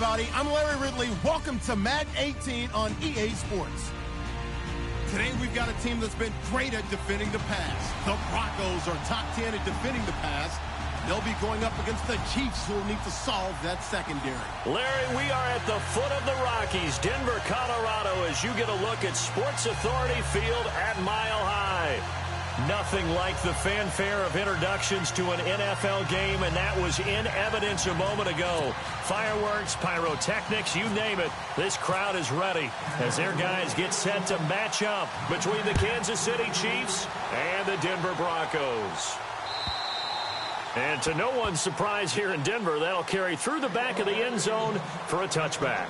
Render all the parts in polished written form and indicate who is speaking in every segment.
Speaker 1: everybody. I'm Larry Ridley. Welcome to Madden 18 on EA Sports. Today we've got a team that's been great at defending the pass. The Broncos are top 10 at defending the pass. They'll be going up against the Chiefs, who will need to solve that secondary.
Speaker 2: Larry, we are at the foot of the Rockies, Denver, Colorado, as you get a look at Sports Authority Field at Mile High. Nothing like the fanfare of introductions to an NFL game, and that was in evidence a moment ago. Fireworks, pyrotechnics, you name it. This crowd is ready as their guys get set to match up between the Kansas City Chiefs and the Denver Broncos. And to no one's surprise here in Denver, that'll carry through the back of the end zone for a touchback.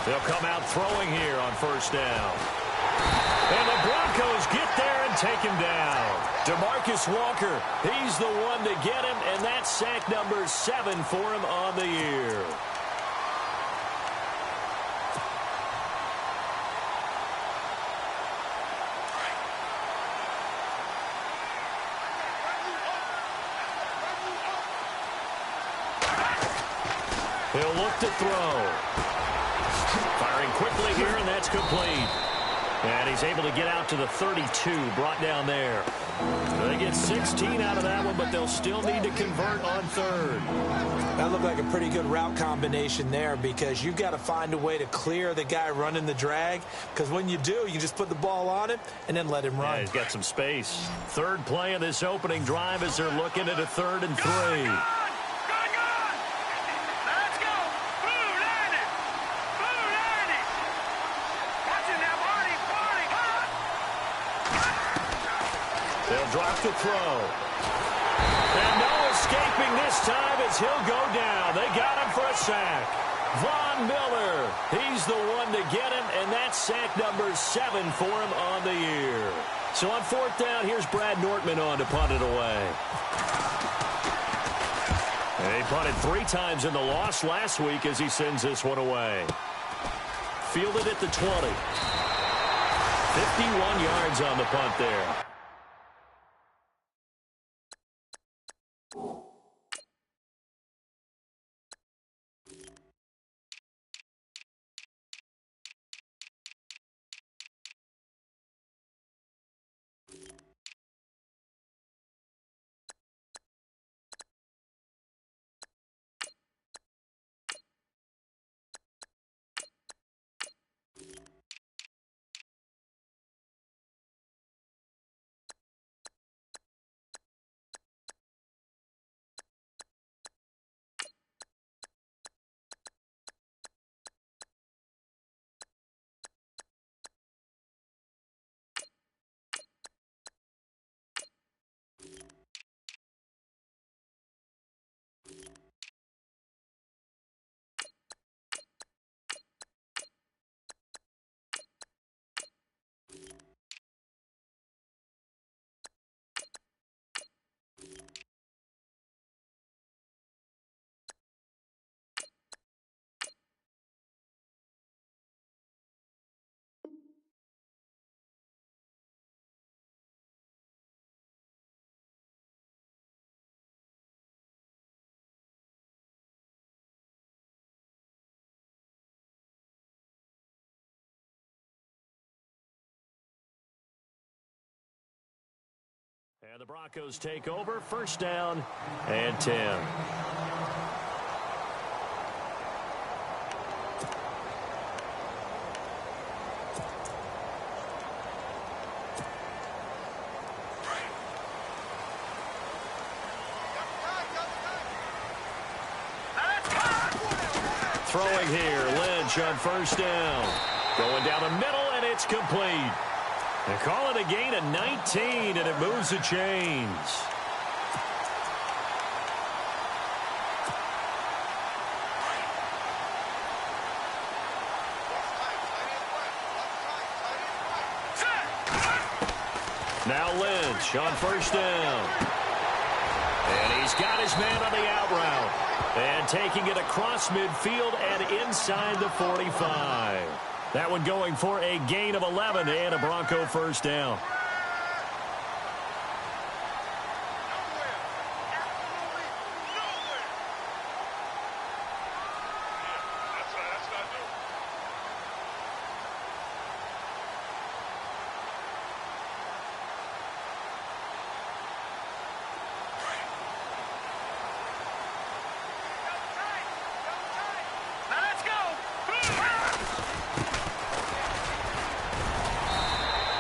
Speaker 2: They'll come out throwing here on first down. And the Broncos get there and take him down. DeMarcus Walker, he's the one to get him, and that's sack number 7 for him on the year. He'll look to throw. Firing quickly here, and that's complete. And he's able to get out to the 32, brought down there. They get 16 out of that one, but they'll still need to convert on third.
Speaker 3: That looked like a pretty good route combination there, because you've got to find a way to clear the guy running the drag, because when you do, you just put the ball on him and then let him run.
Speaker 2: Yeah, he's got some space. Third play of this opening drive as they're looking at a 3rd and 3. They'll drop the throw. And no escaping this time as he'll go down. They got him for a sack. Von Miller, he's the one to get him, and that's sack number 7 for him on the year. So on 4th down, here's Brad Nortman on to punt it away. And he punted 3 times in the loss last week as he sends this one away. Fielded at the 20. 51 yards on the punt there. And the Broncos take over, 1st down and 10. Throwing here, Lynch on 1st down. Going down the middle, and it's complete. They call it a gain of 19, and it moves the chains. Now Lynch. pitch on first down. And he's got his man on the out route. And taking it across midfield and inside the 45. That one going for a gain of 11 and a Bronco first down.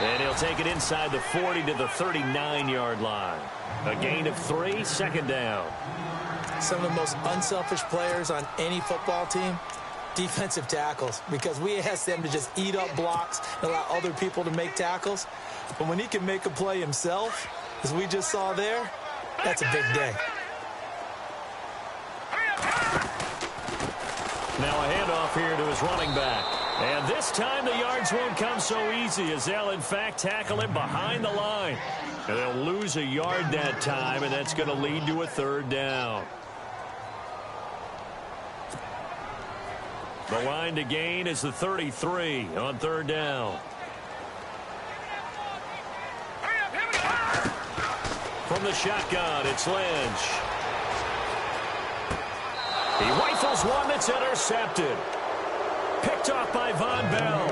Speaker 2: And he'll take it inside the 40 to the 39-yard line. A gain of 3, second down.
Speaker 3: Some of the most unselfish players on any football team, defensive tackles, because we ask them to just eat up blocks and allow other people to make tackles. But when he can make a play himself, as we just saw there, that's a big day.
Speaker 2: Now a handoff here to his running back. And this time the yards won't come so easy as they'll, in fact, tackle him behind the line. And they'll lose a yard that time, and that's going to lead to a third down. The line to gain is the 33 on third down. From the shotgun, it's Lynch. He rifles one that's intercepted. Picked off by Von Bell.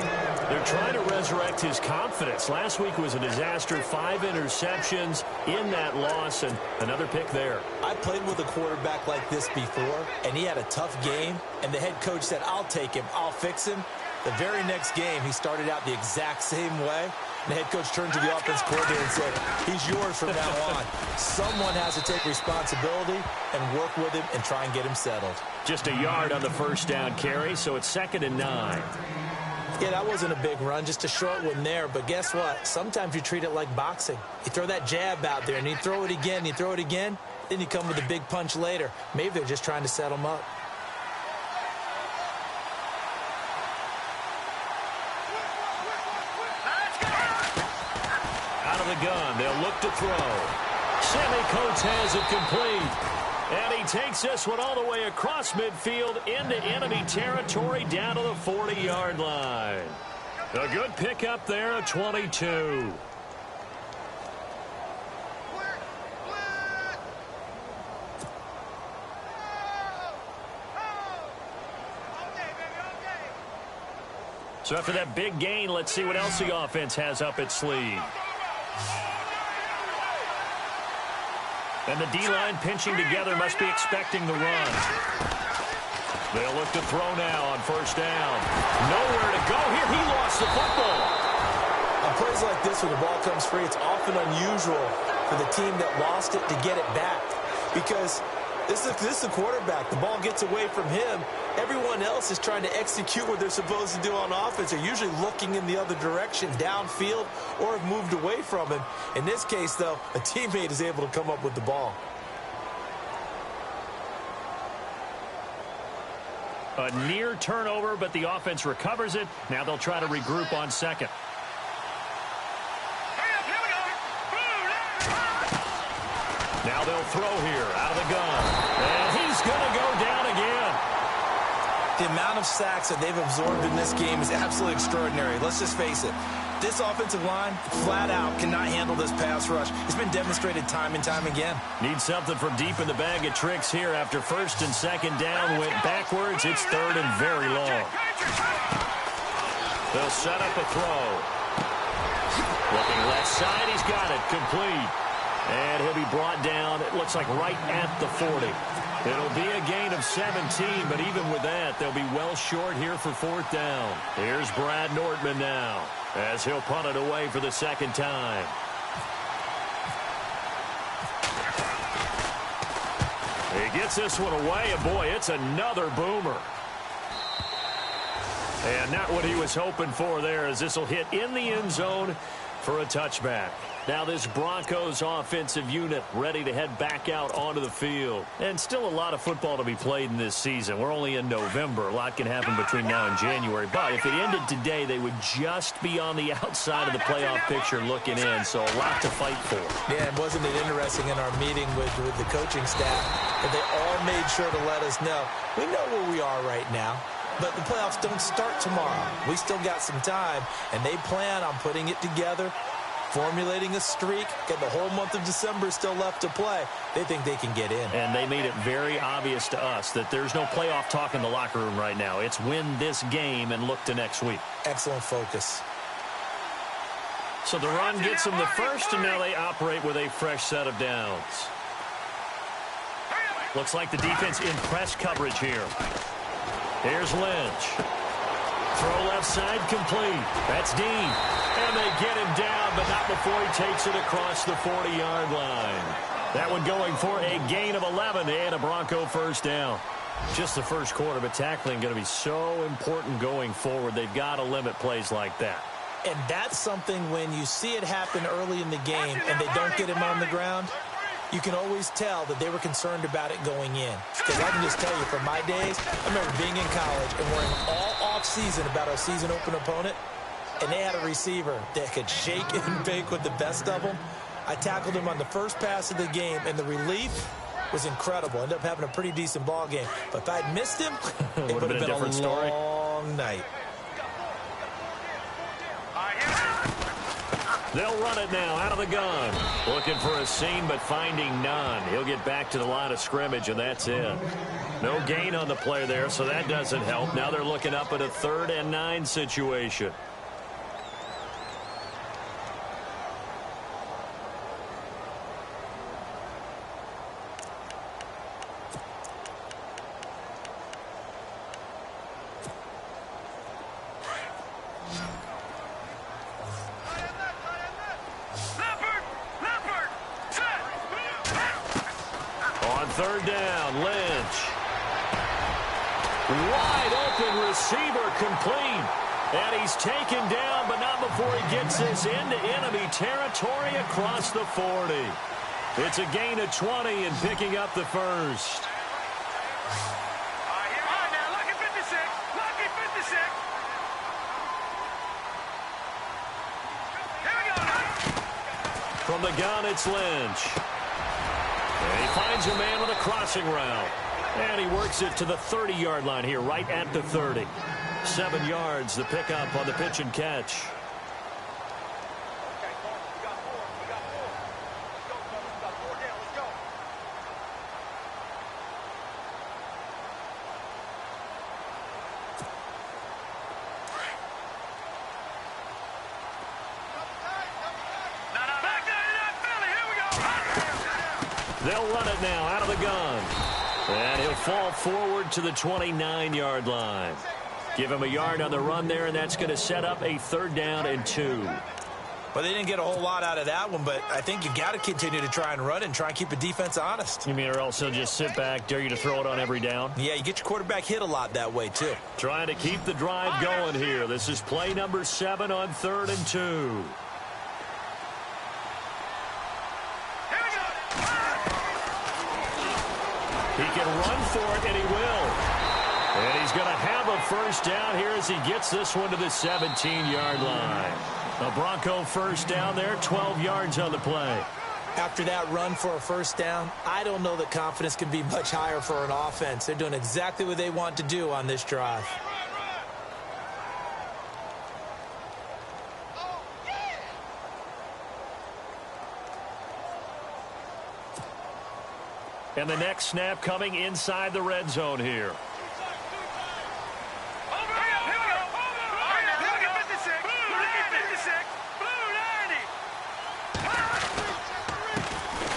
Speaker 2: They're trying to resurrect his confidence. Last week was a disaster. 5 interceptions in that loss, and another pick there.
Speaker 3: I played with a quarterback like this before, and he had a tough game, and the head coach said, I'll take him, I'll fix him. The very next game, he started out the exact same way. The head coach turned to the offense coordinator and said, he's yours from now on. Someone has to take responsibility and work with him and try and get him settled.
Speaker 2: Just a yard on the first down carry, so it's 2nd and 9.
Speaker 3: Yeah, that wasn't a big run, just a short one there. But guess what? Sometimes you treat it like boxing. You throw that jab out there, and you throw it again, and you throw it again, then you come with a big punch later. Maybe they're just trying to set him up.
Speaker 2: The gun. They'll look to throw. Sammy Coates has it complete. And he takes this one all the way across midfield into enemy territory down to the 40-yard line. A good pickup there at 22. So after that big gain, let's see what else the offense has up its sleeve. And the D-line pinching together must be expecting the run. They'll look to throw now on first down. Nowhere to go here. He lost the football.
Speaker 3: On plays like this when the ball comes free, it's often unusual for the team that lost it to get it back. Because this is the quarterback. The ball gets away from him. Everyone else is trying to execute what they're supposed to do on offense. They're usually looking in the other direction, downfield, or have moved away from him. In this case, though, a teammate is able to come up with the ball.
Speaker 2: A near turnover, but the offense recovers it. Now they'll try to regroup on second. Now they'll throw here out of the gun. And he's going to go down again.
Speaker 3: The amount of sacks that they've absorbed in this game is absolutely extraordinary. Let's just face it. This offensive line, flat out, cannot handle this pass rush. It's been demonstrated time and time again.
Speaker 2: Need something from deep in the bag of tricks here after first and second down. Went backwards. It's third and very long. They'll set up a throw. Looking left side. He's got it. Complete. And he'll be brought down, it looks like right at the 40. It'll be a gain of 17, but even with that, they'll be well short here for fourth down. Here's Brad Nordman now, as he'll punt it away for the second time. He gets this one away, and boy, it's another boomer. And not what he was hoping for there, as this will hit in the end zone for a touchback. Now this Broncos offensive unit ready to head back out onto the field. And still a lot of football to be played in this season. We're only in November. A lot can happen between now and January. But if it ended today, they would just be on the outside of the playoff picture looking in. So a lot to fight for.
Speaker 3: Yeah, and wasn't it interesting in our meeting with the coaching staff that they all made sure to let us know, we know where we are right now. But the playoffs don't start tomorrow. We still got some time, and they plan on putting it together, formulating a streak, get the whole month of December still left to play. They think they can get in.
Speaker 2: And they made it very obvious to us that there's no playoff talk in the locker room right now. It's win this game and look to next week.
Speaker 3: Excellent focus.
Speaker 2: So the run gets them the first, and now they operate with a fresh set of downs. Looks like the defense in press coverage here. Here's Lynch. Throw left side complete. That's Dean. And they get him down, but not before he takes it across the 40-yard line. That one going for a gain of 11 and a Bronco first down. Just the first quarter, but tackling going to be so important going forward. They've got to limit plays like that.
Speaker 3: And that's something when you see it happen early in the game and they don't get him on the ground, you can always tell that they were concerned about it going in. Because I can just tell you, from my days, I remember being in college and worrying all off-season about our season-open opponent, and they had a receiver that could shake and bake with the best of them. I tackled him on the first pass of the game, and the relief was incredible. Ended up having a pretty decent ball game. But if I'd missed him, it would have been a long night.
Speaker 2: They'll run it now out of the gun. Looking for a seam, but finding none. He'll get back to the line of scrimmage, and that's it. No gain on the play there, so that doesn't help. Now they're looking up at a 3rd and 9 situation. Third down, Lynch. Wide open receiver complete. And he's taken down, but not before he gets this into enemy territory across the 40. It's a gain of 20 and picking up the first. From the gun, it's Lynch. And he finds a man with a crossing route. And he works it to the 30-yard line here, right at the 30. 7 yards, the pickup on the pitch and catch. They'll run it now out of the gun. And he'll fall forward to the 29-yard line. Give him a yard on the run there, and that's going to set up a 3rd down and 2.
Speaker 3: Well, they didn't get a whole lot out of that one, but I think you got to continue to try and run and try and keep the defense honest.
Speaker 2: You mean or else he'll just sit back, dare you to throw it on every down?
Speaker 3: Yeah, you get your quarterback hit a lot that way, too.
Speaker 2: Trying to keep the drive going here. This is play number 7 on 3rd and 2. He can run for it, and he will. And he's going to have a first down here as he gets this one to the 17-yard line. A Bronco first down there, 12 yards on the play.
Speaker 3: After that run for a first down, I don't know that confidence can be much higher for an offense. They're doing exactly what they want to do on this drive.
Speaker 2: And the next snap coming inside the red zone here.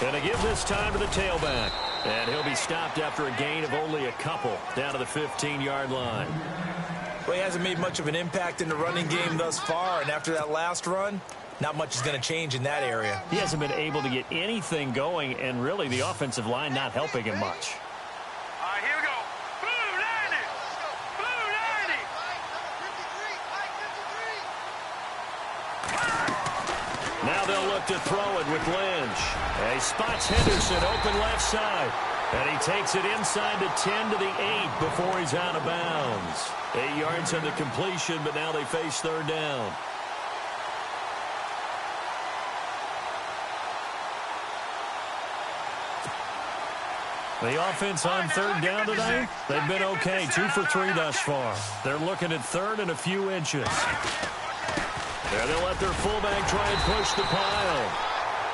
Speaker 2: And to give this time to the tailback. And he'll be stopped after a gain of only a couple down to the 15-yard line.
Speaker 3: Well, he hasn't made much of an impact in the running game thus far, and after that last run, not much is going to change in that area.
Speaker 2: He hasn't been able to get anything going, and really the offensive line not helping him much.
Speaker 4: All right, here we go. Blue 90. Blue 90.
Speaker 2: Now they'll look to throw it with Lynch. And he spots Henderson open left side. And he takes it inside the 10 to the 8 before he's out of bounds. 8 yards on the completion, but now they face third down. The offense on third down today, they've been okay. 2 for 3 thus far. They're looking at third and a few inches. There they'll let their fullback try and push the pile.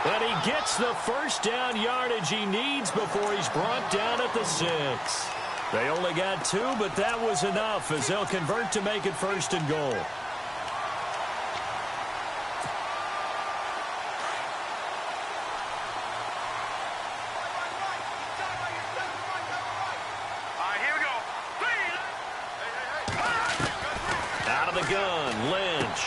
Speaker 2: And he gets the first down yardage he needs before he's brought down at the 6. They only got 2, but that was enough as they'll convert to make it first and goal. Gun, Lynch.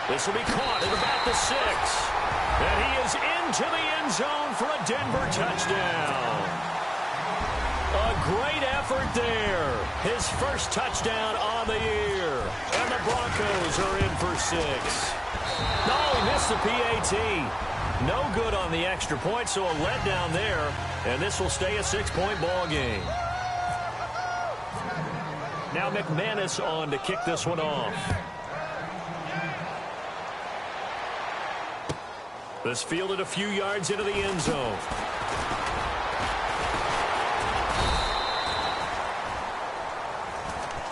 Speaker 2: This will be caught at about the 6. And he is into the end zone for a Denver touchdown. A great effort there. His first touchdown on the year. And the Broncos are in for 6. No, he missed the PAT. No good on the extra point, so a letdown there. And this will stay a 6-point ball game. Now McManus on to kick this one off. This fielded a few yards into the end zone.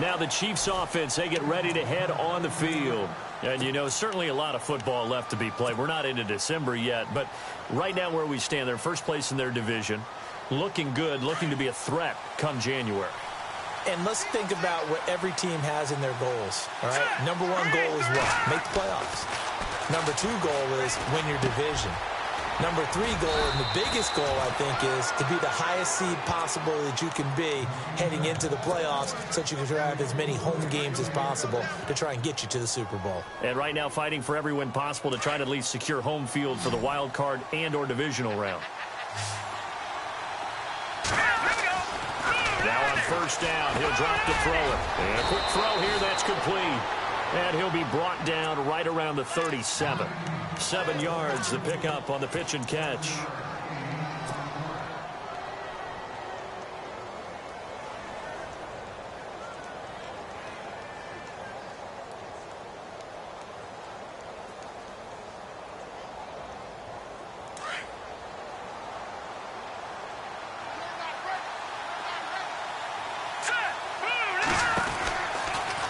Speaker 2: Now the Chiefs offense, they get ready to head on the field. And, you know, certainly a lot of football left to be played. We're not into December yet, but right now where we stand, they're first place in their division. Looking good, looking to be a threat come January.
Speaker 3: And let's think about what every team has in their goals, all right? Number 1 goal is what? Make the playoffs. Number 2 goal is win your division. Number 3 goal, and the biggest goal, I think, is to be the highest seed possible that you can be heading into the playoffs so that you can have as many home games as possible to try and get you to the Super Bowl.
Speaker 2: And right now fighting for every win possible to try to at least secure home field for the wild card and or divisional round. Now on first down, he'll drop to throw it. And a quick throw here, that's complete. And he'll be brought down right around the 37. 7 yards, the pickup on the pitch and catch.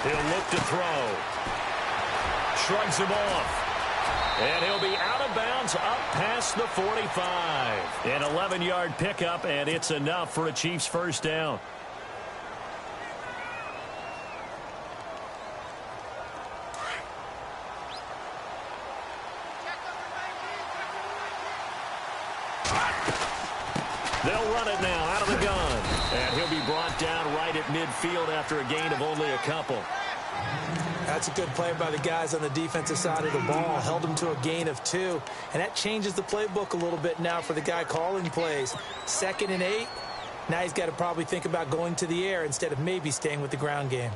Speaker 2: He'll look to throw. Shrugs him off. And he'll be out of bounds up past the 45. An 11-yard pickup, and it's enough for a Chiefs first down. They'll run it now out of the gun. And he'll be brought down right at midfield after a gain of only a couple.
Speaker 3: That's a good play by the guys on the defensive side of the ball. Held him to a gain of 2. And that changes the playbook a little bit now for the guy calling plays. 2nd and 8. Now he's got to probably think about going to the air instead of maybe staying with the ground game.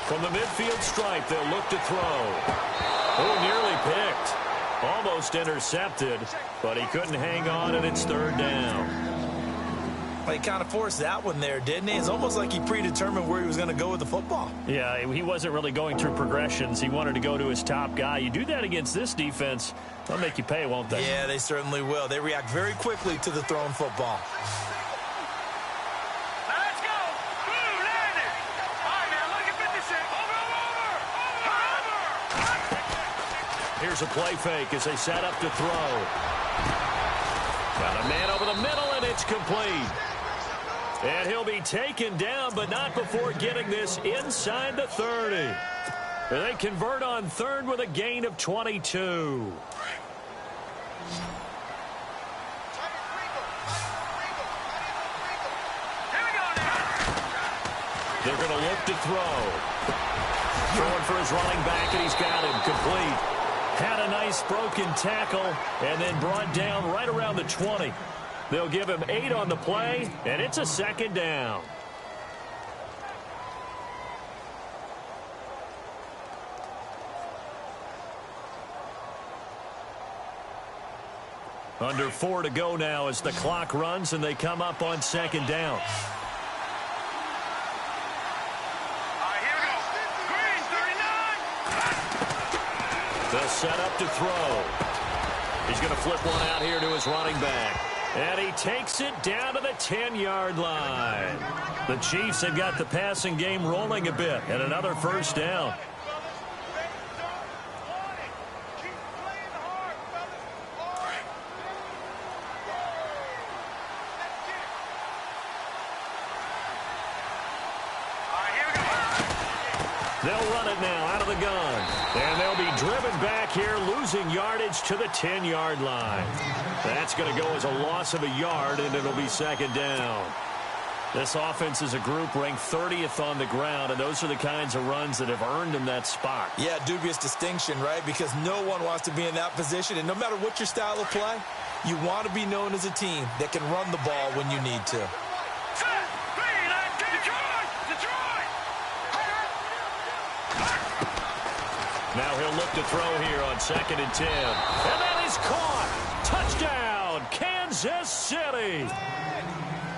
Speaker 2: From the midfield stripe, they'll look to throw. Oh, nearly picked. Almost intercepted, but he couldn't hang on, and it's third down.
Speaker 3: Well, he kind of forced that one there, didn't he? It's almost like he predetermined where he was going to go with the football.
Speaker 2: Yeah, he wasn't really going through progressions. He wanted to go to his top guy. You do that against this defense, they'll make you pay, won't they?
Speaker 3: Yeah, they certainly will. They react very quickly to the thrown football.
Speaker 2: Here's a play fake as they set up to throw. Got a man over the middle, and it's complete. And he'll be taken down, but not before getting this inside the 30. And they convert on third with a gain of 22. They're going to look to throw. Throwing for his running back, and he's got him complete. Had a nice broken tackle, and then brought down right around the 20. They'll give him 8 on the play, and it's a second down. Under 4 to go now as the clock runs, and they come up on second down. They'll set up to throw. He's going to flip one out here to his running back. And he takes it down to the 10-yard line. The Chiefs have got the passing game rolling a bit, and another first down. They'll run it now out of the gun. And they'll be driven back here, losing yardage to the 10-yard line. That's going to go as a loss of a yard, and it'll be second down. This offense is a group ranked 30th on the ground, and those are the kinds of runs that have earned them that spot.
Speaker 3: Yeah, dubious distinction, right? Because no one wants to be in that position, and no matter what your style of play, you want to be known as a team that can run the ball when you need to.
Speaker 2: Now he'll look to throw here on 2nd and 10. And that is caught. Touchdown, Kansas City.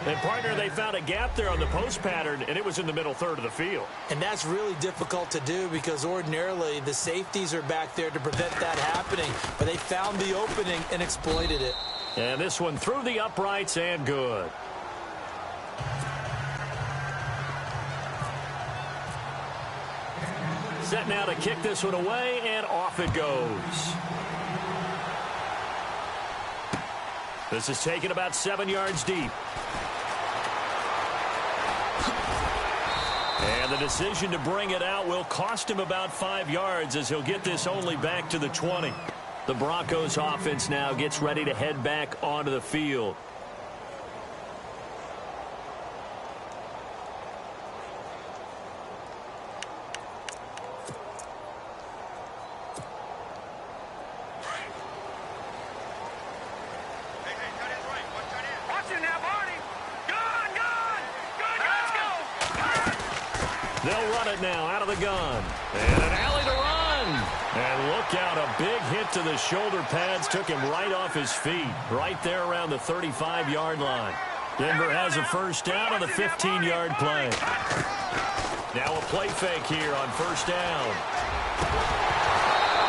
Speaker 2: And, partner, they found a gap there on the post pattern, and it was in the middle third of the field.
Speaker 3: And that's really difficult to do because ordinarily the safeties are back there to prevent that happening. But they found the opening and exploited it.
Speaker 2: And this one through the uprights and good. Set now to kick this one away, and off it goes. This is taken about 7 yards deep. And the decision to bring it out will cost him about 5 yards as he'll get this only back to the 20. The Broncos offense now gets ready to head back onto the field. They'll run it now out of the gun. And an alley to run. And look out, a big hit to the shoulder pads. Took him right off his feet. Right there around the 35-yard line. Denver has a first down on the 15-yard play. Now a play fake here on first down.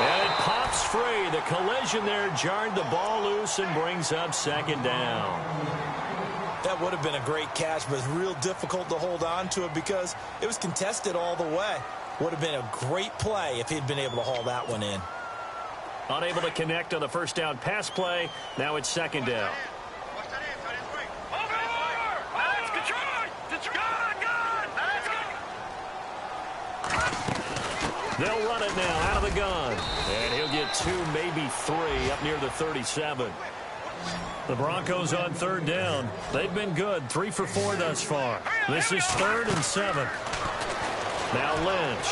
Speaker 2: And it pops free. The collision there jarred the ball loose and brings up second down.
Speaker 3: That would have been a great catch, but it's real difficult to hold on to it because it was contested all the way. Would have been a great play if he'd been able to haul that one in.
Speaker 2: Unable to connect on the first down pass play. Now it's second down. They'll run it now out of the gun. And he'll get 2, maybe 3 up near the 37. The Broncos on third down. They've been good, 3 for 4 thus far. This is 3rd and 7. Now Lynch.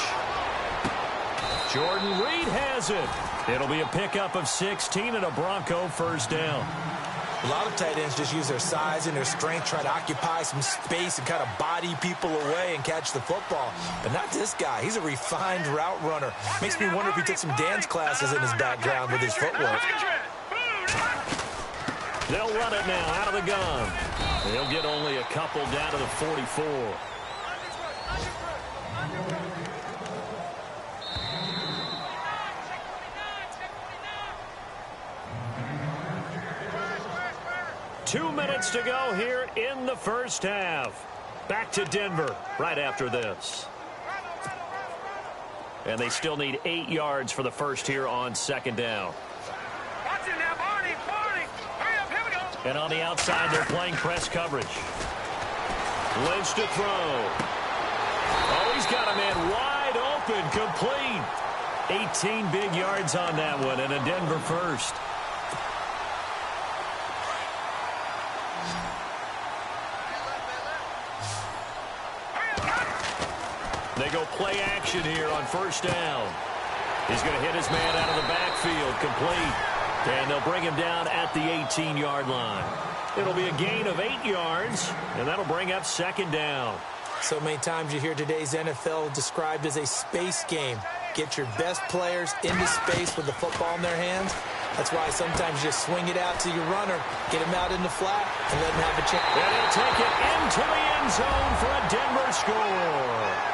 Speaker 2: Jordan Reed has it. It'll be a pickup of 16 and a Bronco first down.
Speaker 3: A lot of tight ends just use their size and their strength, try to occupy some space and kind of body people away and catch the football. But not this guy. He's a refined route runner. Makes me wonder if he took some dance classes in his background with his footwork.
Speaker 2: They'll run it now out of the gun. They'll get only a couple down to the 44. Two minutes to go here in the first half. Back to Denver right after this. And they still need 8 yards for the first here on second down. And on the outside, they're playing press coverage. Lynch to throw. Oh, he's got a man wide open, complete. 18 big yards on that one, and a Denver first. They go play action here on first down. He's going to hit his man out of the backfield, complete. And they'll bring him down at the 18-yard line. It'll be a gain of 8 yards, and that'll bring up second down.
Speaker 3: So many times you hear today's NFL described as a space game. Get your best players into space with the football in their hands. That's why sometimes you just swing it out to your runner, get him out in the flat, and let him have a chance.
Speaker 2: And he'll take it into the end zone for a Denver score.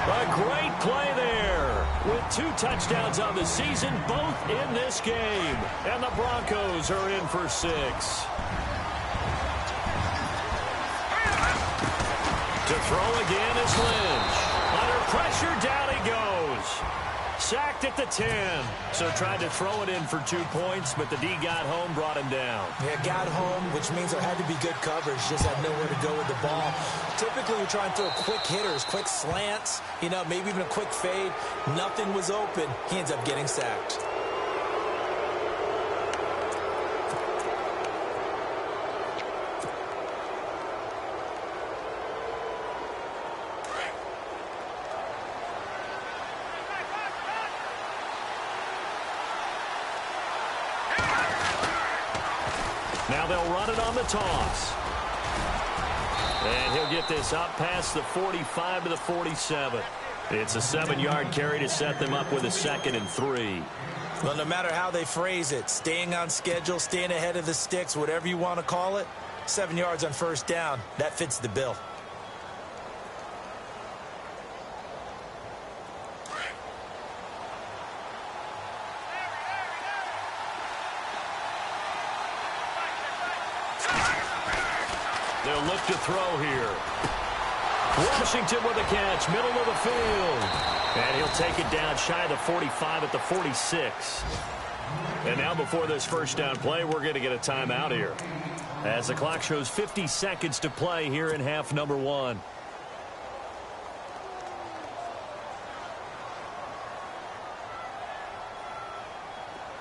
Speaker 2: A great play there with 2 touchdowns on the season, both in this game. And the Broncos are in for 6. To throw again is Lynch. Under pressure, down he goes. Sacked at the 10. So tried to throw it in for 2 points, but the D got home, brought him down.
Speaker 3: Yeah, got home, which means there had to be good coverage. Just had nowhere to go with the ball. Typically, we try and throw quick hitters, quick slants, maybe even a quick fade. Nothing was open. He ends up getting sacked.
Speaker 2: Now they'll run it on the toss. And he'll get this up past the 45 to the 47. It's a 7-yard carry to set them up with a 2nd and 3.
Speaker 3: Well, no matter how they phrase it, staying on schedule, staying ahead of the sticks, whatever you want to call it, 7 yards on first down, that fits the bill.
Speaker 2: They'll look to throw here. Washington with a catch, middle of the field. And he'll take it down shy of the 45 at the 46. And now before this first down play, we're going to get a timeout here, as the clock shows 50 seconds to play here in half number 1.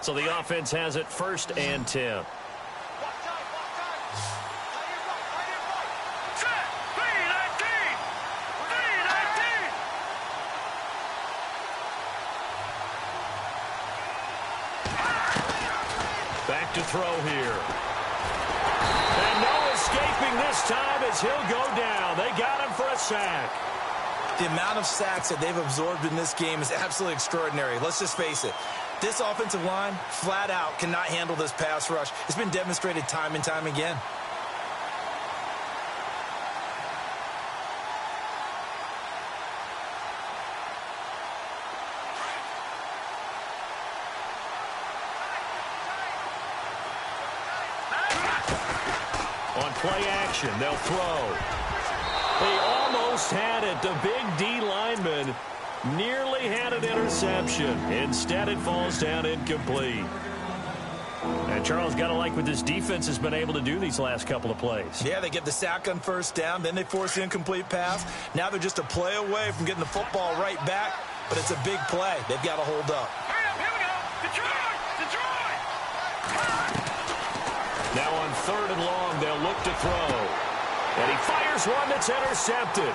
Speaker 2: So the offense has it 1st and 10. Back to throw here. And no escaping this time as he'll go down. They got him for a sack.
Speaker 3: The amount of sacks that they've absorbed in this game is absolutely extraordinary. Let's just face it. This offensive line, flat out, cannot handle this pass rush. It's been demonstrated time and time again.
Speaker 2: On play action, they'll throw. They almost had it. The big D lineman nearly had an interception. Instead, it falls down incomplete. And Charles, got to like what this defense has been able to do these last couple of plays.
Speaker 3: Yeah, they get the sack on first down, then they force the incomplete pass. Now they're just a play away from getting the football right back, but it's a big play. They've got to hold up.
Speaker 4: Here we go. Detroit! Detroit!
Speaker 2: Now on 3rd and long, they'll look to throw. And he fires one that's intercepted.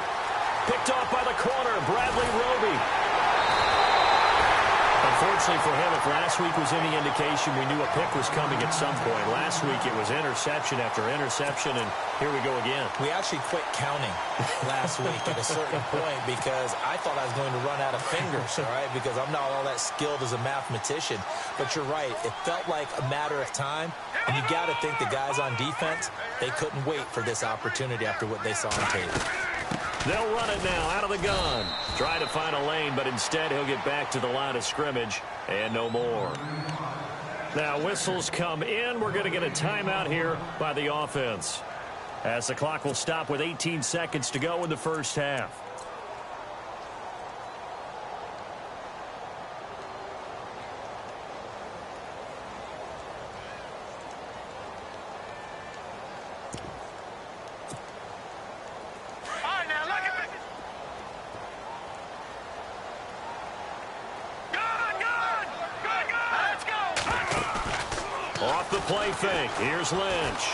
Speaker 2: Picked off by the corner, Bradley Roby. Unfortunately for him, if last week was any indication, we knew a pick was coming at some point. Last week it was interception after interception, and here we go again.
Speaker 3: We actually quit counting last week at a certain point because I thought I was going to run out of fingers, all right, because I'm not all that skilled as a mathematician. But you're right. It felt like a matter of time, and you got to think the guys on defense, they couldn't wait for this opportunity after what they saw on tape.
Speaker 2: They'll run it now out of the gun. Try to find a lane, but instead he'll get back to the line of scrimmage and no more. Now whistles come in. We're going to get a timeout here by the offense, as the clock will stop with 18 seconds to go in the first half. Off the play fake. Here's Lynch.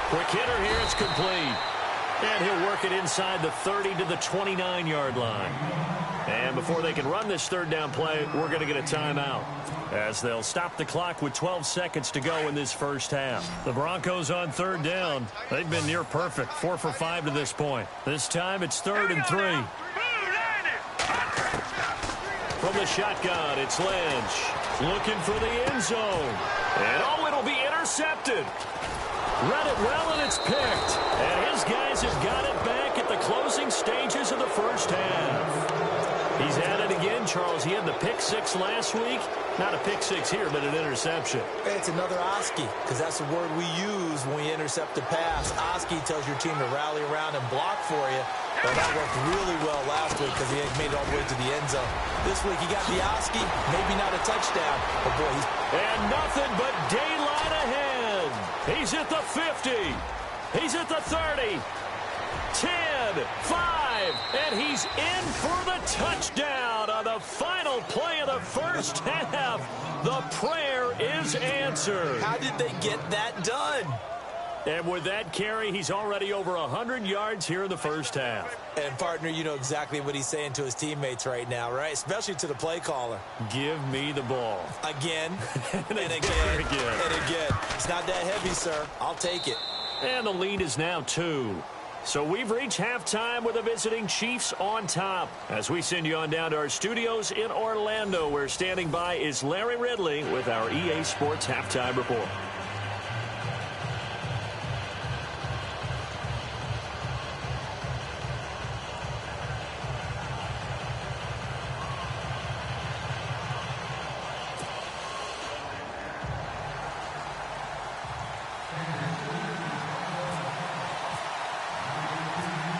Speaker 2: Quick hitter here. It's complete. And he'll work it inside the 30 to the 29-yard line. And before they can run this third down play, we're going to get a timeout, as they'll stop the clock with 12 seconds to go in this first half. The Broncos on third down. They've been near perfect, 4 for 5 to this point. This time it's 3rd and 3. From the shotgun, it's Lynch looking for the end zone. And oh, it'll be intercepted. Read it well, and it's picked. And his guys have got it back at the closing stages of the first half. He's at it again, Charles. He had the pick six last week. Not a pick six here, but an interception.
Speaker 3: It's another Oski, because that's the word we use when we intercept a pass. Oski tells your team to rally around and block for you. Well, that worked really well last week because he had made it all the way to the end zone. This week he got the Oski, maybe not a touchdown, but boy, he's...
Speaker 2: And nothing but daylight ahead. He's at the 50. He's at the 30. 10, 5, and he's in for the touchdown on the final play of the first half. The prayer is answered.
Speaker 3: How did they get that done?
Speaker 2: And with that carry, he's already over 100 yards here in the first half.
Speaker 3: And, partner, you know exactly what he's saying to his teammates right now, right? Especially to the play caller.
Speaker 2: Give me the ball.
Speaker 3: Again, and again,
Speaker 2: again.
Speaker 3: And again. It's not that heavy, sir. I'll take it.
Speaker 2: And the lead is now 2. So we've reached halftime with the visiting Chiefs on top. As we send you on down to our studios in Orlando, where standing by is Larry Ridley with our EA Sports Halftime Report.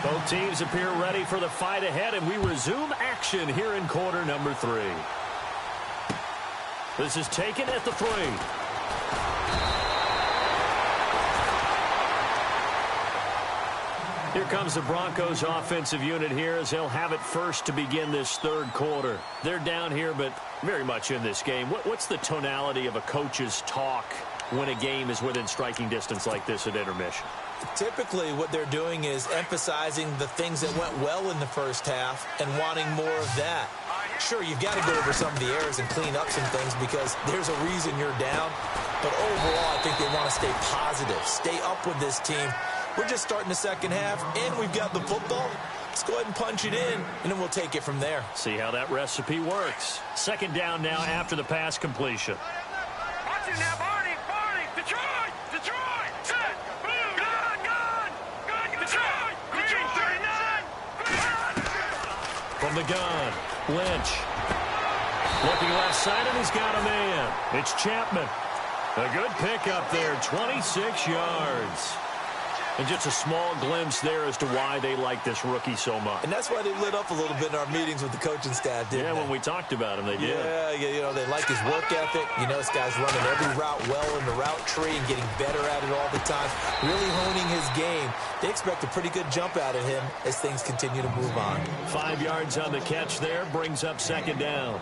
Speaker 2: Both teams appear ready for the fight ahead, and we resume action here in quarter number 3. This is taken at the 3. Here comes the Broncos offensive unit here as they'll have it first to begin this third quarter. They're down here, but very much in this game. What's the tonality of a coach's talk when a game is within striking distance like this at intermission?
Speaker 3: Typically, what they're doing is emphasizing the things that went well in the first half and wanting more of that. Sure, you've got to go over some of the errors and clean up some things because there's a reason you're down. But overall, I think they want to stay positive, stay up with this team. We're just starting the second half, and we've got the football. Let's go ahead and punch it in, and then we'll take it from there.
Speaker 2: See how that recipe works. Second down now after the pass completion.
Speaker 4: Watch it now, Barney, Detroit, set, boom, gun, Detroit, 39.
Speaker 2: From the gun, Lynch. Looking left side, and he's got a man. It's Chapman. A good pickup there, 26 yards. And just a small glimpse there as to why they like this rookie so much.
Speaker 3: And that's why they lit up a little bit in our meetings with the coaching staff, didn't they?
Speaker 2: Yeah, when we talked about him, they did.
Speaker 3: Yeah, you know, they like his work ethic. You know, this guy's running every route well in the route tree and getting better at it all the time, really honing his game. They expect a pretty good jump out of him as things continue to move on.
Speaker 2: 5 yards on the catch there, brings up second down.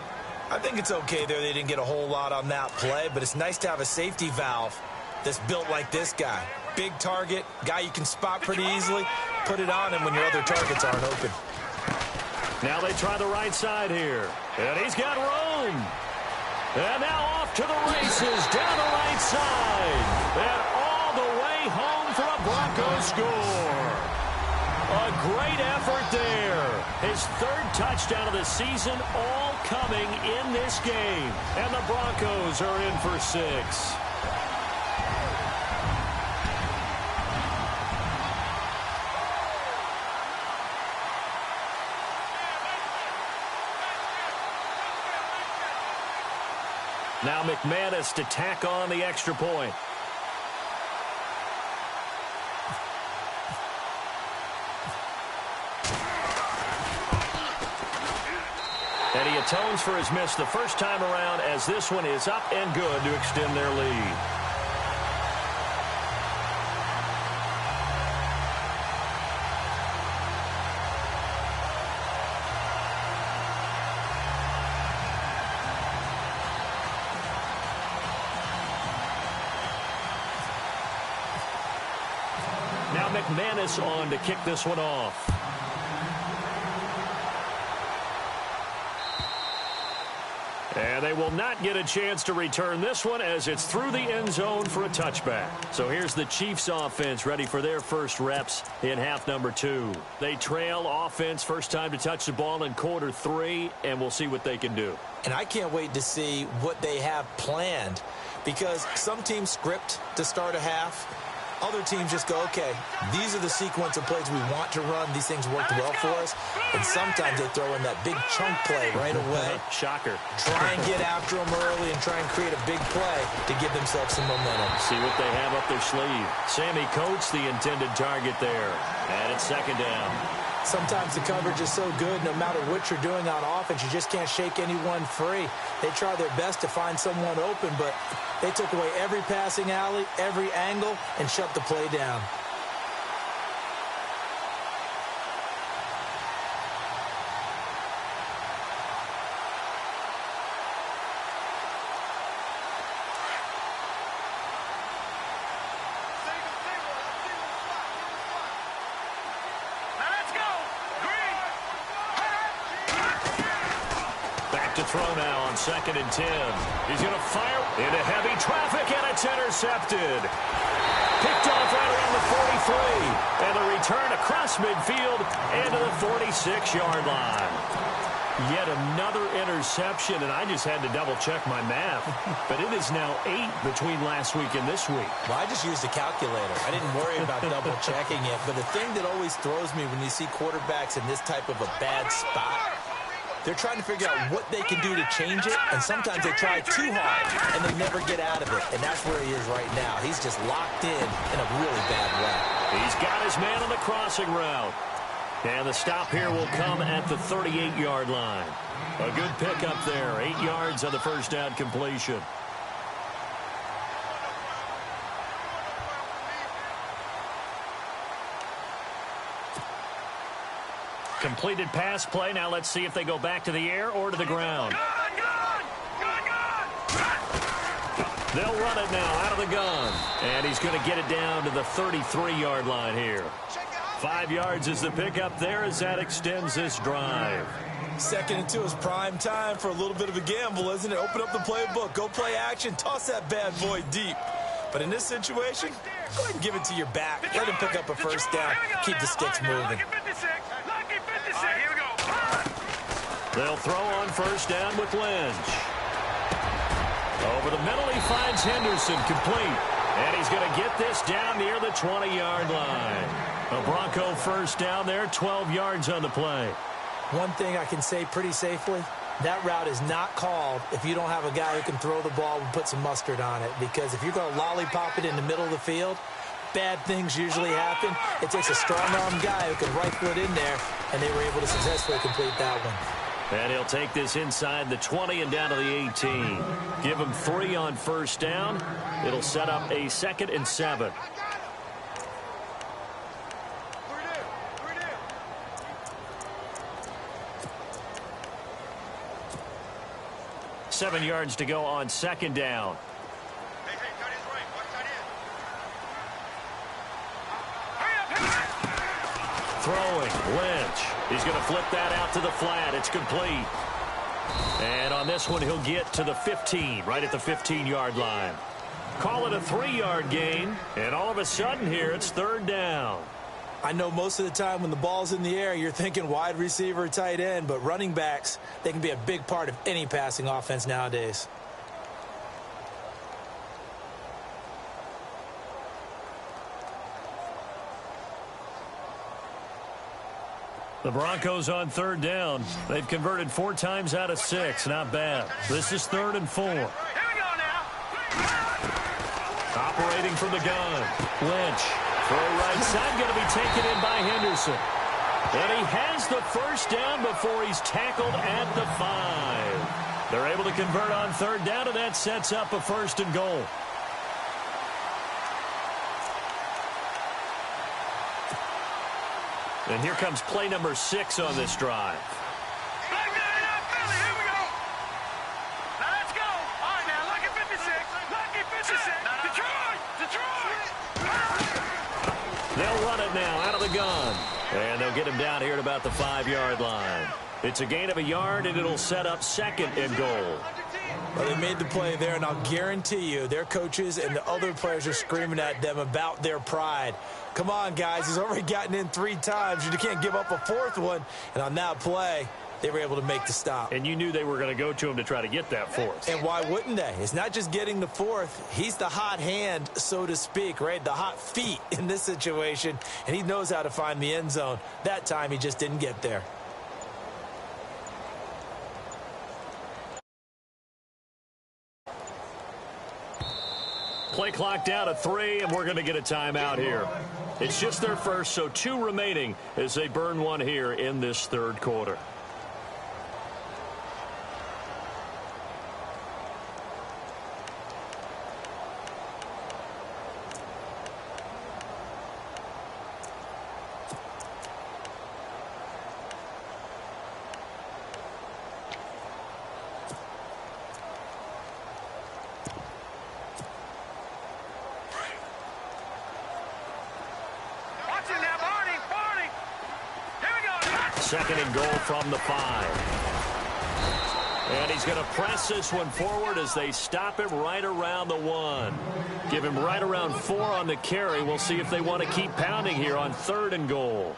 Speaker 3: I think it's okay there. They didn't get a whole lot on that play, but it's nice to have a safety valve that's built like this guy. Big target, guy you can spot pretty easily. Put it on him when your other targets aren't open.
Speaker 2: Now they try the right side here. And he's got room. And now off to the races down the right side. And all the way home for a Broncos score. A great effort there. His third touchdown of the season, all coming in this game. And the Broncos are in for 6. Now McManus to tack on the extra point. And he atones for his miss the first time around as this one is up and good to extend their lead. Now McManus on to kick this one off. And they will not get a chance to return this one as it's through the end zone for a touchback. So here's the Chiefs offense ready for their first reps in half number 2. They trail offense, first time to touch the ball in quarter 3, and we'll see what they can do.
Speaker 3: And I can't wait to see what they have planned, because some teams script to start a half. Other teams just go, okay, these are the sequence of plays we want to run. These things worked well for us. And sometimes they throw in that big chunk play right away.
Speaker 2: Shocker.
Speaker 3: Try and get after them early and try and create a big play to give themselves some momentum.
Speaker 2: See what they have up their sleeve. Sammy Coates, the intended target there. And it's second down.
Speaker 3: Sometimes the coverage is so good, no matter what you're doing on offense, you just can't shake anyone free. They try their best to find someone open, but they took away every passing alley, every angle, and shut the play down.
Speaker 2: To throw now on 2nd and 10. He's going to fire into heavy traffic, and it's intercepted. Picked off right around the 43. And the return across midfield and to the 46-yard line. Yet another interception, and I just had to double-check my math. But it is now 8 between last week and this week.
Speaker 3: Well, I just used a calculator. I didn't worry about double-checking it. But the thing that always throws me when you see quarterbacks in this type of a bad spot, they're trying to figure out what they can do to change it, and sometimes they try too hard, and they never get out of it. And that's where he is right now. He's just locked in a really bad way.
Speaker 2: He's got his man on the crossing route. And the stop here will come at the 38-yard line. A good pickup there. 8 yards on the first down completion. Completed pass play. Now let's see if they go back to the air or to the ground. They'll run it now out of the gun. And he's going to get it down to the 33-yard line here. 5 yards is the pickup there as that extends this drive.
Speaker 3: 2nd and 2 is prime time for a little bit of a gamble, isn't it? Open up the playbook. Go play action. Toss that bad boy deep. But in this situation, go ahead and give it to your back. Let him pick up a first down. Keep the sticks moving.
Speaker 2: They'll throw on first down with Lynch. Over the middle, he finds Henderson complete. And he's going to get this down near the 20-yard line. A Bronco first down there, 12 yards on the play.
Speaker 3: One thing I can say pretty safely, that route is not called if you don't have a guy who can throw the ball and put some mustard on it. Because if you're going to lollipop it in the middle of the field, bad things usually happen. It takes a strong-arm guy who can rifle it in there, and they were able to successfully complete that one.
Speaker 2: And he'll take this inside the 20 and down to the 18. Give him 3 on first down. It'll set up a 2nd and 7. Seven yards to go on 2nd down. Throwing, Lynch. He's going to flip that out to the flat. It's complete. And on this one, he'll get to the 15, right at the 15-yard line. Call it a 3-yard gain, and all of a sudden here, it's 3rd down.
Speaker 3: I know most of the time when the ball's in the air, you're thinking wide receiver, tight end, but running backs, they can be a big part of any passing offense nowadays.
Speaker 2: The Broncos on 3rd down. They've converted 4 times out of 6. Not bad. This is 3rd and 4.
Speaker 4: Here we go now.
Speaker 2: Operating from the gun. Lynch. Throw right side. Going to be taken in by Henderson. And he has the first down before he's tackled at the 5. They're able to convert on 3rd down, and that sets up a 1st and goal. And here comes play number 6 on this drive.
Speaker 4: Here we go. Now let's go. All right, now, lucky 56. Lucky 56. Detroit.
Speaker 2: They'll the gun. And they'll get him down here at about the 5-yard line. It's a gain of a yard, and it'll set up 2nd and goal.
Speaker 3: Well, they made the play there, and I'll guarantee you their coaches and the other players are screaming at them about their pride. Come on, guys. He's already gotten in 3 times. You can't give up a 4th one. And on that play, they were able to make the stop.
Speaker 2: And you knew they were going to go to him to try to get that 4th.
Speaker 3: And why wouldn't they? It's not just getting the 4th. He's the hot hand, so to speak, right? The hot feet in this situation. And he knows how to find the end zone. That time, he just didn't get there.
Speaker 2: Play clock down to 3, and we're going to get a timeout here. It's just their first, so 2 remaining as they burn one here in this 3rd quarter. Second and goal from the 5. And he's going to press this one forward as they stop him right around the 1. Give him right around 4 on the carry. We'll see if they want to keep pounding here on 3rd and goal.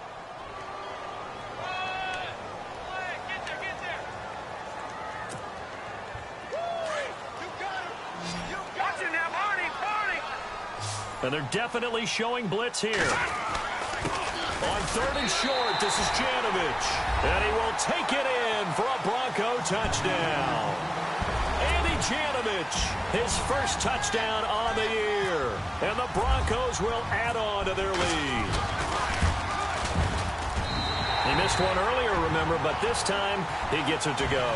Speaker 2: And they're definitely showing blitz here. On 3rd and short, this is Janovich. And he will take it in for a Bronco touchdown. Andy Janovich, his first touchdown on the year. And the Broncos will add on to their lead. He missed one earlier, remember, but this time he gets it to go.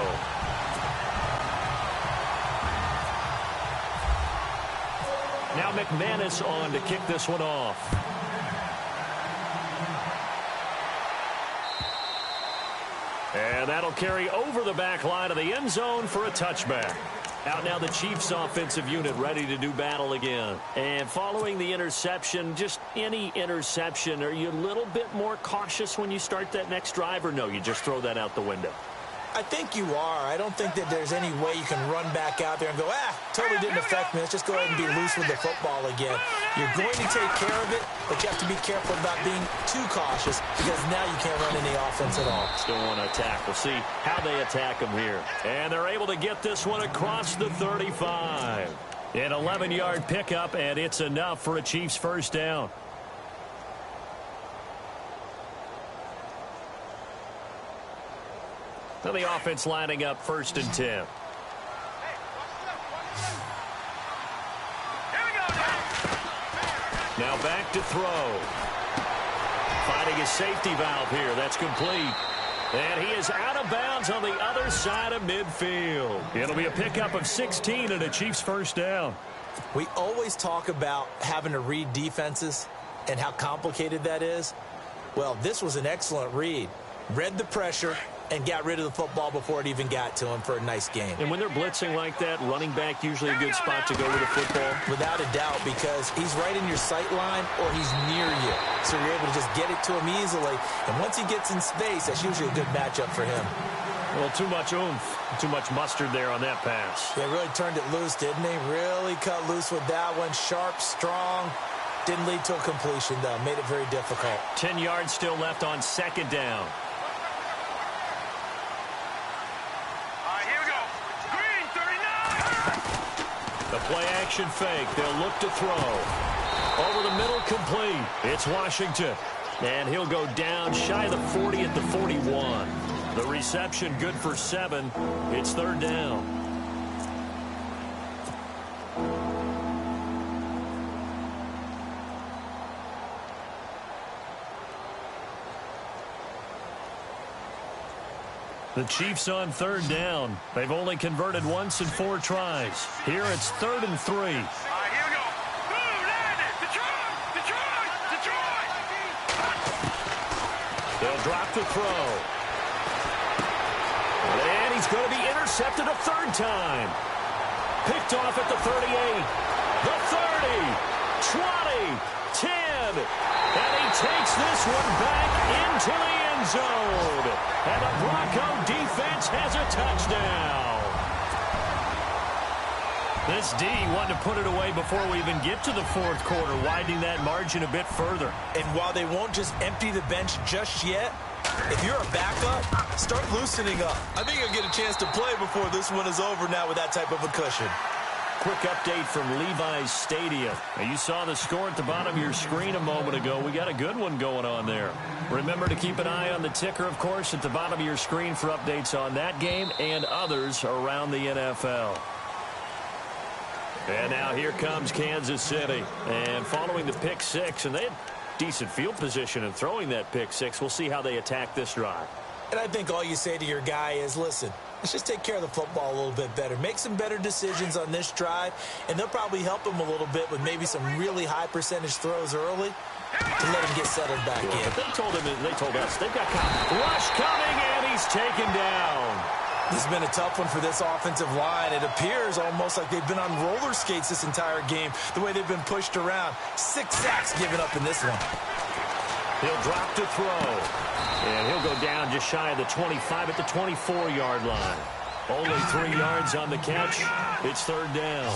Speaker 2: Now McManus on to kick this one off. And that'll carry over the back line of the end zone for a touchback. Out now the Chiefs offensive unit ready to do battle again. And following the interception, just any interception, are you a little bit more cautious when you start that next drive, or no, you just throw that out the window?
Speaker 3: I think you are. I don't think that there's any way you can run back out there and go, totally didn't affect me. Let's just go ahead and be loose with the football again. You're going to take care of it, but you have to be careful about being too cautious because now you can't run any offense at all.
Speaker 2: Still want to attack. We'll see how they attack them here. And they're able to get this one across the 35. An 11-yard pickup, and it's enough for a Chiefs first down. Now the offense lining up 1st and 10. Now back to throw. Finding his safety valve here. That's complete. And he is out of bounds on the other side of midfield. It'll be a pickup of 16 and a Chiefs first down.
Speaker 3: We always talk about having to read defenses and how complicated that is. Well, this was an excellent read. Read the pressure and got rid of the football before it even got to him for a nice game.
Speaker 2: And when they're blitzing like that, running back usually a good spot to go with the football?
Speaker 3: Without a doubt, because he's right in your sight line or he's near you. So you're able to just get it to him easily. And once he gets in space, that's usually a good matchup for him.
Speaker 2: Well, too much oomph, too much mustard there on that pass.
Speaker 3: They really turned it loose, didn't he? Really cut loose with that one. Sharp, strong. Didn't lead to a completion, though. Made it very difficult.
Speaker 2: 10 yards still left on 2nd down. The play-action fake. They'll look to throw. Over the middle, complete. It's Washington. And he'll go down shy of the 40 at the 41. The reception good for 7. It's 3rd down. The Chiefs on 3rd down. They've only converted once in 4 tries. Here it's 3rd and 3.
Speaker 4: All right, here we go. Boom, landed. Detroit.
Speaker 2: They'll drop the throw. And he's going to be intercepted a 3rd time. Picked off at the 38. The 30. 20. 10. And he takes this one back into the end zone. And the Bronco defense has a touchdown. This D wanted to put it away before we even get to the fourth quarter, widening that margin a bit further.
Speaker 3: And while they won't just empty the bench just yet, if you're a backup, start loosening up. I think you'll get a chance to play before this one is over now with that type of a cushion.
Speaker 2: Quick update from Levi's Stadium. Now, you saw the score at the bottom of your screen a moment ago. We got a good one going on there. Remember to keep an eye on the ticker, of course, at the bottom of your screen for updates on that game and others around the NFL. And now here comes Kansas City. And following the pick six, and they had decent field position in throwing that pick six. We'll see how they attack this drive.
Speaker 3: And I think all you say to your guy is, listen, let's just take care of the football a little bit better. Make some better decisions on this drive, and they'll probably help him a little bit with maybe some really high percentage throws early to let him get settled back in.
Speaker 2: But they told us, they've got rush coming, and he's taken down.
Speaker 3: This has been a tough one for this offensive line. It appears almost like they've been on roller skates this entire game, the way they've been pushed around. 6 sacks given up in this one.
Speaker 2: He'll drop to throw. And he'll go down just shy of the 25 at the 24-yard line. Only 3 yards on the catch. It's third down.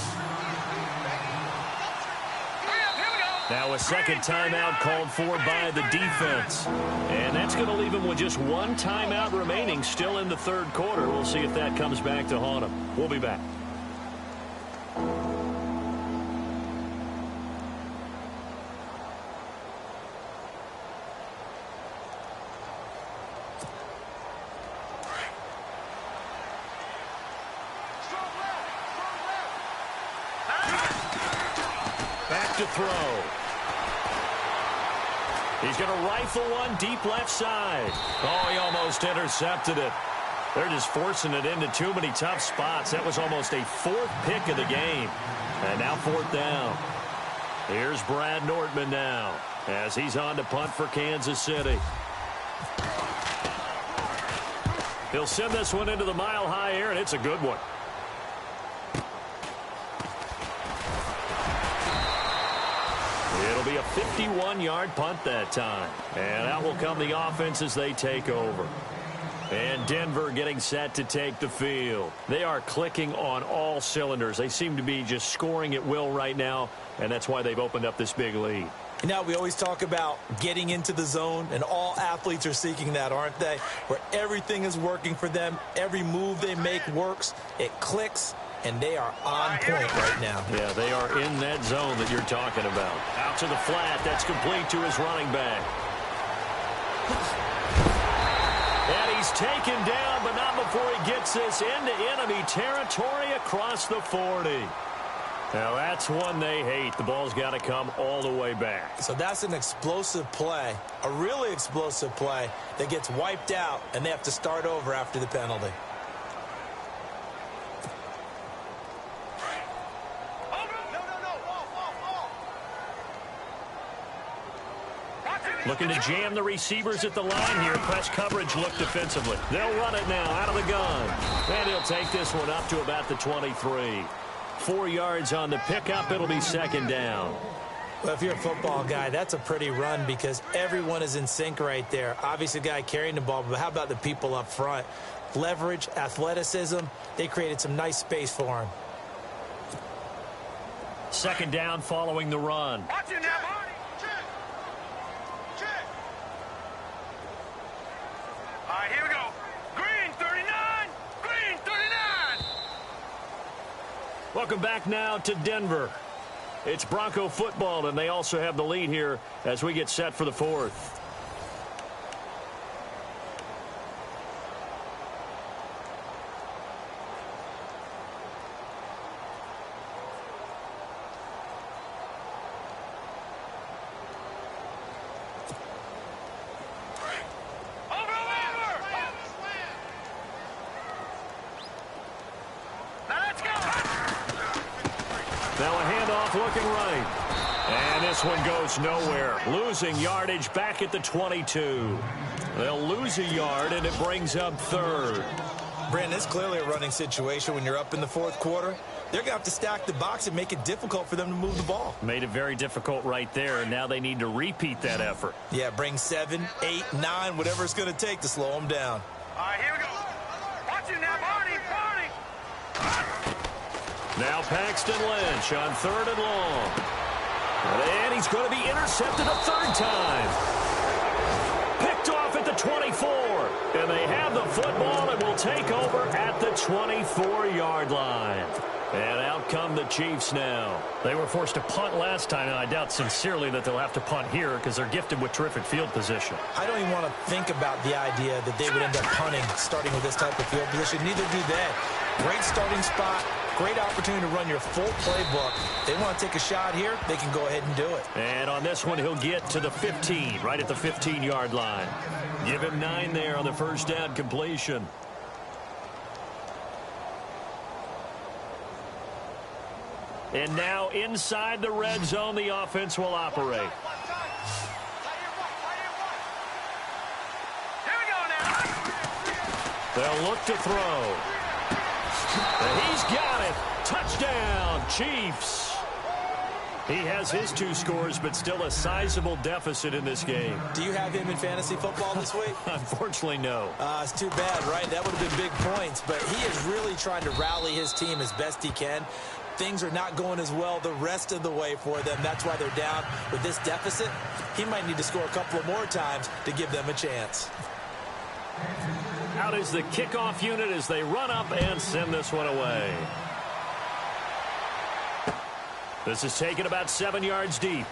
Speaker 2: Now a second timeout called for by the defense. And that's going to leave him with just 1 timeout remaining still in the third quarter. We'll see if that comes back to haunt him. We'll be back. Back to throw. He's going to rifle one deep left side. Oh, he almost intercepted it. They're just forcing it into too many tough spots. That was almost a 4th pick of the game. And now 4th down. Here's Brad Nortman now as he's on to punt for Kansas City. He'll send this one into the mile-high air, and it's a good one. It'll be a 51-yard punt that time. And out will come the offense as they take over. And Denver getting set to take the field. They are clicking on all cylinders. They seem to be just scoring at will right now, and that's why they've opened up this big lead.
Speaker 3: Now, we always talk about getting into the zone, and all athletes are seeking that, aren't they? Where everything is working for them. Every move they make works. It clicks. And they are on point right now.
Speaker 2: Yeah, they are in that zone that you're talking about. Out to the flat. That's complete to his running back. And he's taken down, but not before he gets this into enemy territory across the 40. Now, that's one they hate. The ball's got to come all the way back.
Speaker 3: So that's an explosive play, a really explosive play that gets wiped out, and they have to start over after the penalty.
Speaker 2: Looking to jam the receivers at the line here. Press coverage look defensively. They'll run it now out of the gun. And he'll take this one up to about the 23. 4 yards on the pickup. It'll be second down.
Speaker 3: Well, if you're a football guy, that's a pretty run because everyone is in sync right there. Obviously, the guy carrying the ball, but how about the people up front? Leverage, athleticism. They created some nice space for him.
Speaker 2: Second down following the run.
Speaker 4: Watch it now, Marty. All right, here we go. Green 39. Green 39.
Speaker 2: Welcome back now to Denver. It's Bronco football, and they also have the lead here as we get set for the fourth. Now a handoff looking right. And this one goes nowhere. Losing yardage back at the 22. They'll lose a yard, and it brings up third.
Speaker 3: Brandon, it's clearly a running situation when you're up in the fourth quarter. They're going to have to stack the box and make it difficult for them to move the ball.
Speaker 2: Made it very difficult right there. Now they need to repeat that effort.
Speaker 3: Yeah, bring 7, 8, 9, whatever it's going to take to slow them down.
Speaker 4: All right, here we go. Watch it now, Barney.
Speaker 2: Now Paxton Lynch on 3rd and long. And he's going to be intercepted a third time. Picked off at the 24. And they have the football and will take over at the 24-yard line. And out come the Chiefs now. They were forced to punt last time, and I doubt sincerely that they'll have to punt here because they're gifted with terrific field position.
Speaker 3: I don't even want to think about the idea that they would end up punting starting with this type of field position. Neither do they. Great starting spot. Great opportunity to run your full playbook. They want to take a shot here, they can go ahead and do it.
Speaker 2: And on this one, he'll get to the 15, right at the 15-yard line. Give him 9 there on the first down completion. And now inside the red zone, the offense will operate.
Speaker 4: Here we go now.
Speaker 2: They'll look to throw. And he's got it. Touchdown, Chiefs. He has his 2 scores, but still a sizable deficit in this game.
Speaker 3: Do you have him in fantasy football this week?
Speaker 2: Unfortunately, no.
Speaker 3: It's too bad, right? That would have been big points, but he is really trying to rally his team as best he can. Things are not going as well the rest of the way for them. That's why they're down with this deficit. He might need to score a couple of more times to give them a chance.
Speaker 2: Out is the kickoff unit as they run up and send this one away. This is taken about 7 yards deep.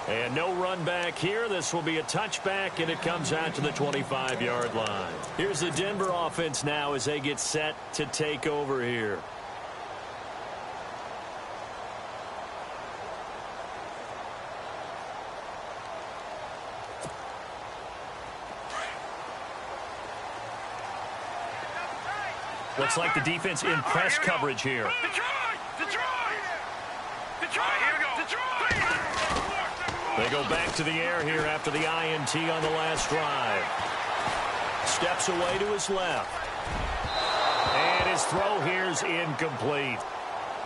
Speaker 2: And no run back here. This will be a touchback, and it comes out to the 25-yard line. Here's the Denver offense now as they get set to take over here. Looks like the defense in press coverage here.
Speaker 4: Detroit! Here we go. Detroit!
Speaker 2: They go back to the air here after the INT on the last drive. Steps away to his left. And his throw here's incomplete.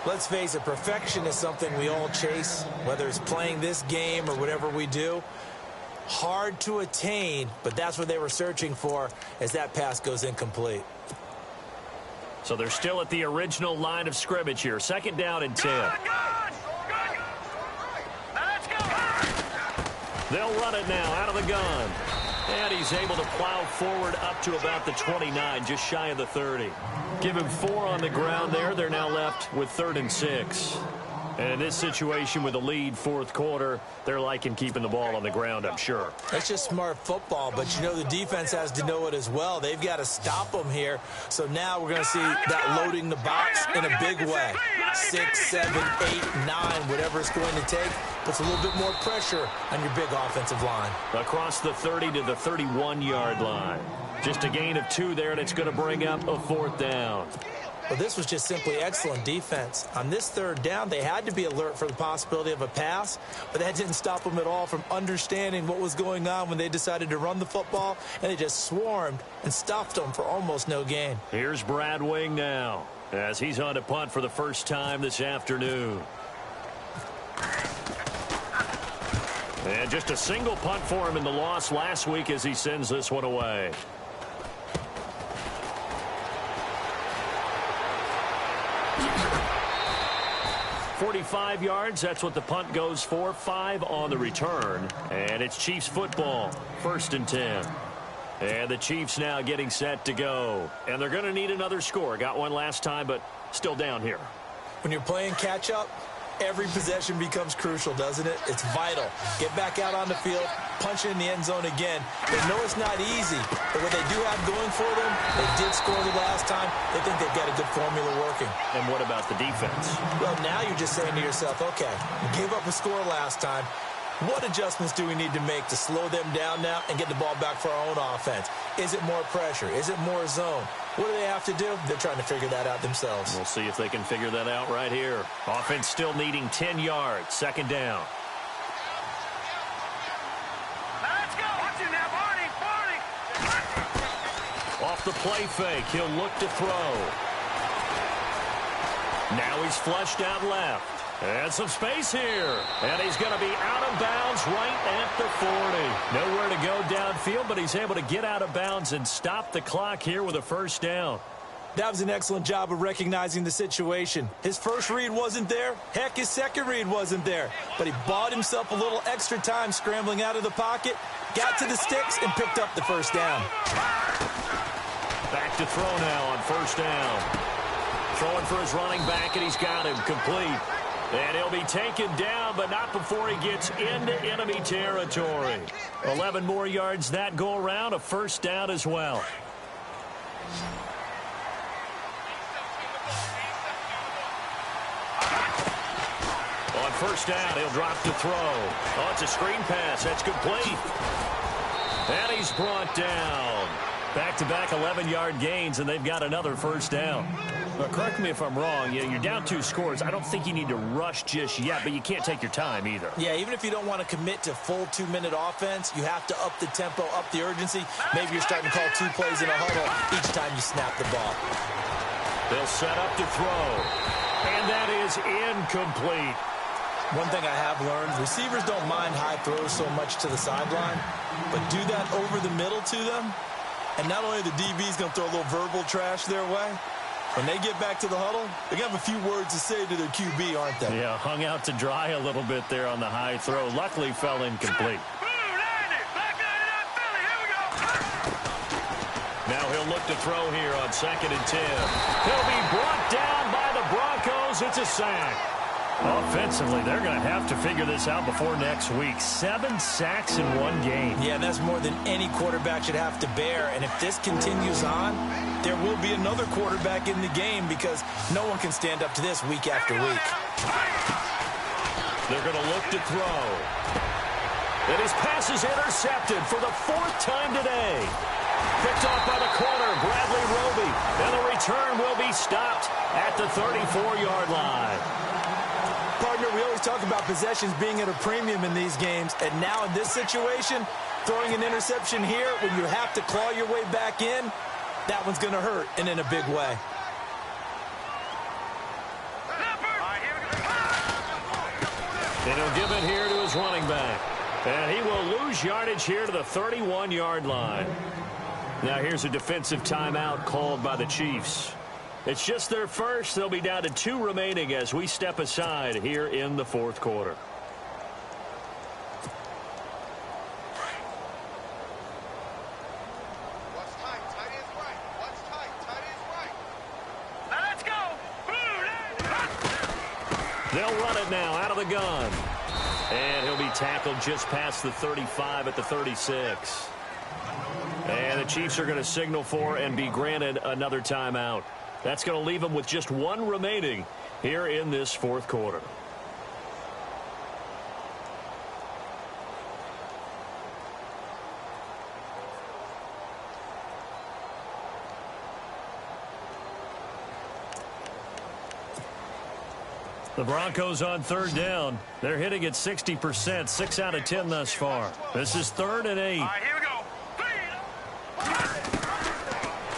Speaker 3: Let's face it, perfection is something we all chase, whether it's playing this game or whatever we do. Hard to attain, but that's what they were searching for as that pass goes incomplete.
Speaker 2: So they're still at the original line of scrimmage here. 2nd down and 10.
Speaker 4: Now let's go.
Speaker 2: They'll run it now out of the gun. And he's able to plow forward up to about the 29, just shy of the 30. Give him 4 on the ground there. They're now left with 3rd and 6. And in this situation with a lead 4th quarter, they're liking keeping the ball on the ground, I'm sure.
Speaker 3: That's just smart football, but you know the defense has to know it as well. They've got to stop them here. So now we're going to see that loading the box in a big way. 6, 7, 8, 9, whatever it's going to take, puts a little bit more pressure on your big offensive line.
Speaker 2: Across the 30 to the 31-yard line. Just a gain of 2 there, and it's going to bring up a 4th down.
Speaker 3: Well, this was just simply excellent defense. On this 3rd down, they had to be alert for the possibility of a pass, but that didn't stop them at all from understanding what was going on when they decided to run the football, and they just swarmed and stuffed them for almost no gain.
Speaker 2: Here's Brad Wing now as he's on to punt for the first time this afternoon. And just a single punt for him in the loss last week as he sends this one away. 45 yards, that's what the punt goes for. 5 on the return. And it's Chiefs football, 1st and 10. And the Chiefs now getting set to go. And they're going to need another score. Got one last time, but still down here.
Speaker 3: When you're playing catch-up, every possession becomes crucial, doesn't it? It's vital. Get back out on the field, punch it in the end zone again. They know it's not easy, but what they do have going for them, they did score the last time. They think they've got a good formula working.
Speaker 2: And what about the defense?
Speaker 3: Well, now you're just saying to yourself, okay, we gave up a score last time. What adjustments do we need to make to slow them down now and get the ball back for our own offense? Is it more pressure? Is it more zone? What do they have to do? They're trying to figure that out themselves.
Speaker 2: We'll see if they can figure that out right here. Offense still needing 10 yards. 2nd down.
Speaker 4: Now let's go. Watch it now, boy.
Speaker 2: off the play fake. He'll look to throw. Now he's flushed out left. And some space here. And he's going to be out of bounds right at the 40. Nowhere to go downfield, but he's able to get out of bounds and stop the clock here with a first down.
Speaker 3: That was an excellent job of recognizing the situation. His first read wasn't there. Heck, his second read wasn't there. But he bought himself a little extra time scrambling out of the pocket, got to the sticks, and picked up the first down.
Speaker 2: Back to throw now on first down. Throwing for his running back, and he's got him complete. And he'll be taken down, but not before he gets into enemy territory. 11 more yards that go around, a first down as well. On first down, he'll drop to throw. Oh, it's a screen pass. That's complete. And he's brought down. Back-to-back 11-yard gains, and they've got another first down. Well, correct me if I'm wrong. You're down 2 scores. I don't think you need to rush just yet, but you can't take your time either.
Speaker 3: Yeah, even if you don't want to commit to full 2-minute offense, you have to up the tempo, up the urgency. Maybe you're starting to call 2 plays in a huddle each time you snap the ball.
Speaker 2: They'll set up to throw. And that is incomplete.
Speaker 3: One thing I have learned, receivers don't mind high throws so much to the sideline, but do that over the middle to them, and not only the DB's going to throw a little verbal trash their way, when they get back to the huddle, they're going to have a few words to say to their QB, aren't they?
Speaker 2: Yeah, hung out to dry a little bit there on the high throw. Luckily, fell incomplete. Now he'll look to throw here on 2nd and 10. He'll be brought down by the Broncos. It's a sack. Offensively, they're going to have to figure this out before next week. 7 sacks in 1 game.
Speaker 3: Yeah, and that's more than any quarterback should have to bear. And if this continues on, there will be another quarterback in the game because no one can stand up to this week after week.
Speaker 2: They're going to look to throw. And his pass is intercepted for the 4th time today. Picked off by the corner, Bradley Roby. And the return will be stopped at the 34-yard line.
Speaker 3: Partner, we always talk about possessions being at a premium in these games, and now in this situation, throwing an interception here when you have to claw your way back in, that one's going to hurt, and in a big way.
Speaker 2: And he'll give it here to his running back. And he will lose yardage here to the 31-yard line. Now here's a defensive timeout called by the Chiefs. It's just their first. They'll be down to 2 remaining as we step aside here in the 4th quarter.
Speaker 4: What's tight? Tight is right. What's tight? Tight is right. Now let's go.
Speaker 2: They'll run it now out of the gun. And he'll be tackled just past the 35 at the 36. And the Chiefs are going to signal for and be granted another timeout. That's going to leave them with just 1 remaining here in this 4th quarter. The Broncos on 3rd down. They're hitting at 60%, 6 out of 10 thus far. This is 3rd and 8.
Speaker 4: All right, here we go.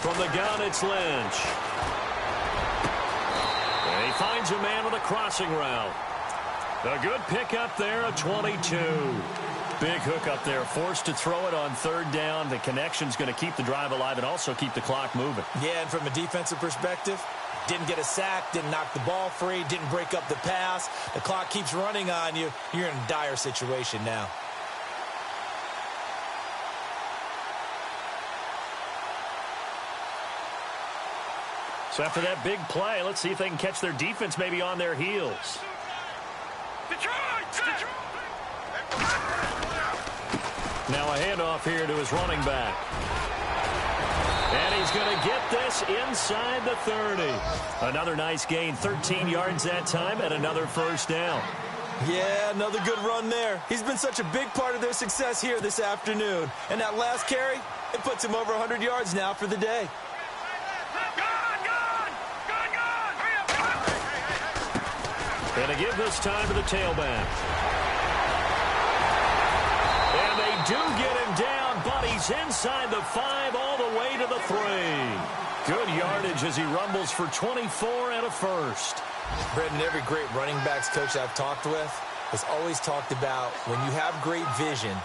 Speaker 2: From the gun, it's Lynch. And he finds a man with a crossing route. A good pickup there, a 22. Big hook up there, forced to throw it on 3rd down. The connection's going to keep the drive alive and also keep the clock moving.
Speaker 3: Yeah, and from a defensive perspective, didn't get a sack, didn't knock the ball free, didn't break up the pass. The clock keeps running on you. You're in a dire situation now.
Speaker 2: So after that big play, let's see if they can catch their defense maybe on their heels. Now a handoff here to his running back. And he's going to get this inside the 30. Another nice gain, 13 yards that time, and another first down.
Speaker 3: Yeah, another good run there. He's been such a big part of their success here this afternoon. And that last carry, it puts him over 100 yards now for the day.
Speaker 2: And to give this time to the tailback. And they do get him down, but he He's inside the 5 all the way to the 3. Good yardage as he rumbles for 24 and a first.
Speaker 3: Brendan, every great running backs coach I've talked with has always talked about when you have great vision,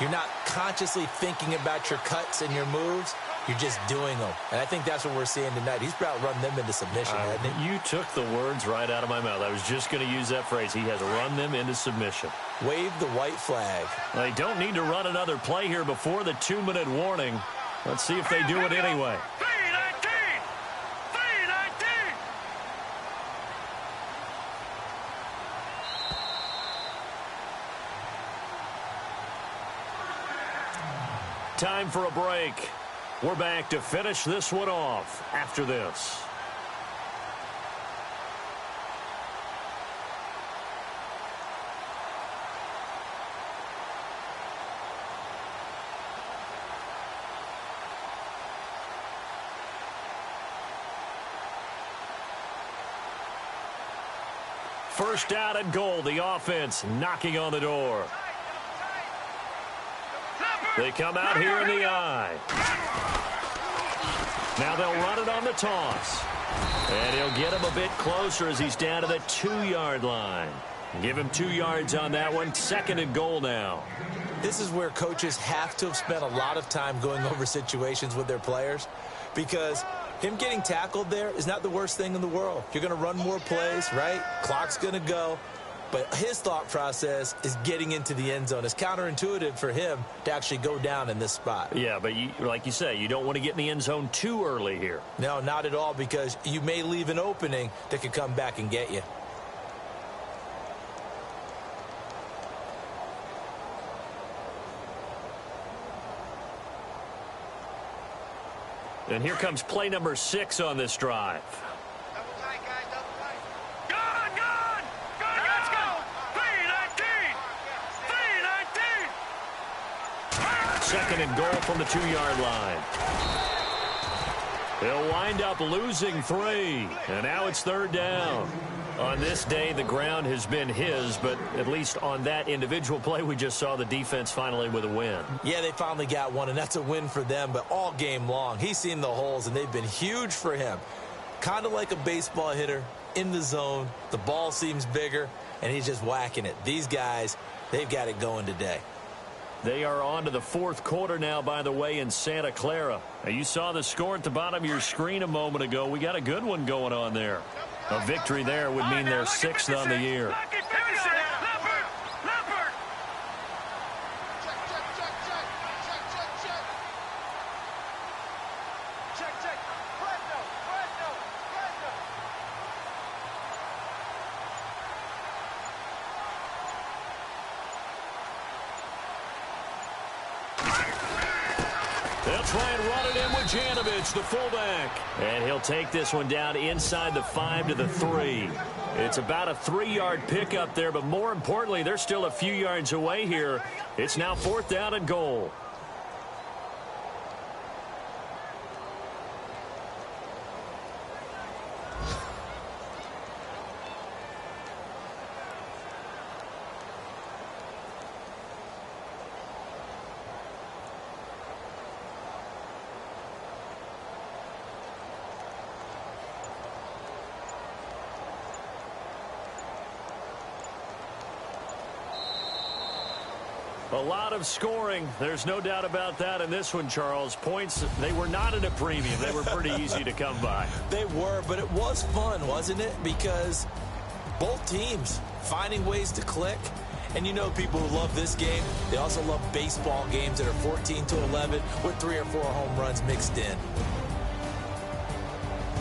Speaker 3: you're not consciously thinking about your cuts and your moves. You're just doing them. And I think that's what we're seeing tonight. He's about to run them into submission, hasn't he?
Speaker 2: You took the words right out of my mouth. I was just going to use that phrase. He has run them into submission.
Speaker 3: Wave the white flag.
Speaker 2: They don't need to run another play here before the 2-minute warning. Let's see if they do it anyway.
Speaker 4: 319! 319!
Speaker 2: Time for a break. We're back to finish this one off after this. First down and goal. The offense knocking on the door. They come out here in the eye. Now they'll run it on the toss. And he'll get him a bit closer as he's down to the 2-yard line. Give him 2 yards on that one. Second and goal now.
Speaker 3: This is where coaches have to have spent a lot of time going over situations with their players, because him getting tackled there is not the worst thing in the world. You're going to run more plays, right? Clock's going to go. But his thought process is getting into the end zone. It's counterintuitive for him to actually go down in this spot.
Speaker 2: Yeah, but like you say, you don't want to get in the end zone too early here.
Speaker 3: No, not at all, because you may leave an opening that could come back and get you.
Speaker 2: And here comes play number 6 on this drive. Second and goal from the 2-yard line. They'll wind up losing 3. And now it's third down. On this day, the ground has been his, but at least on that individual play, we just saw the defense finally with a win.
Speaker 3: Yeah, they finally got one, and that's a win for them, but all game long, he's seen the holes, and they've been huge for him. Kind of like a baseball hitter in the zone. The ball seems bigger, and he's just whacking it. These guys, they've got it going today.
Speaker 2: They are on to the 4th quarter now, by the way, in Santa Clara. Now, you saw the score at the bottom of your screen a moment ago. We got a good one going on there. A victory there would mean their 6th on the year. They'll try and run it in with Janovich, the fullback. And he'll take this one down inside the 5 to the 3. It's about a 3-yard pickup there, but more importantly, they're still a few yards away here. It's now 4th down and goal. A lot of scoring. There's no doubt about that in this one, Charles. Points, they were not at a premium. They were pretty easy to come by.
Speaker 3: They were, but it was fun, wasn't it? Because both teams finding ways to click. And you know, people who love this game, they also love baseball games that are 14-11 with 3 or 4 home runs mixed in.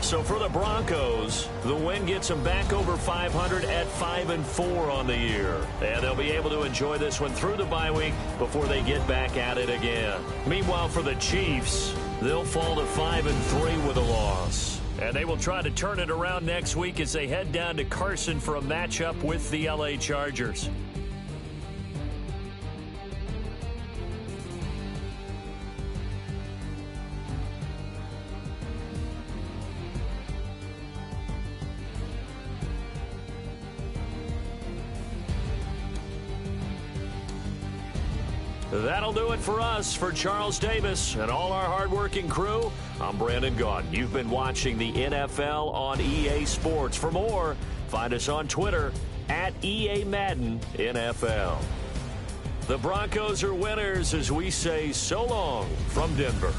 Speaker 2: So for the Broncos, the win gets them back over 500 at 5-4 on the year. And they'll be able to enjoy this one through the bye week before they get back at it again. Meanwhile, for the Chiefs, they'll fall to 5-3 with a loss. And they will try to turn it around next week as they head down to Carson for a matchup with the LA Chargers. That'll do it for us. For Charles Davis and all our hardworking crew, I'm Brandon Gaudin. You've been watching the NFL on EA Sports. For more, find us on Twitter at EA Madden NFL. The Broncos are winners as we say so long from Denver.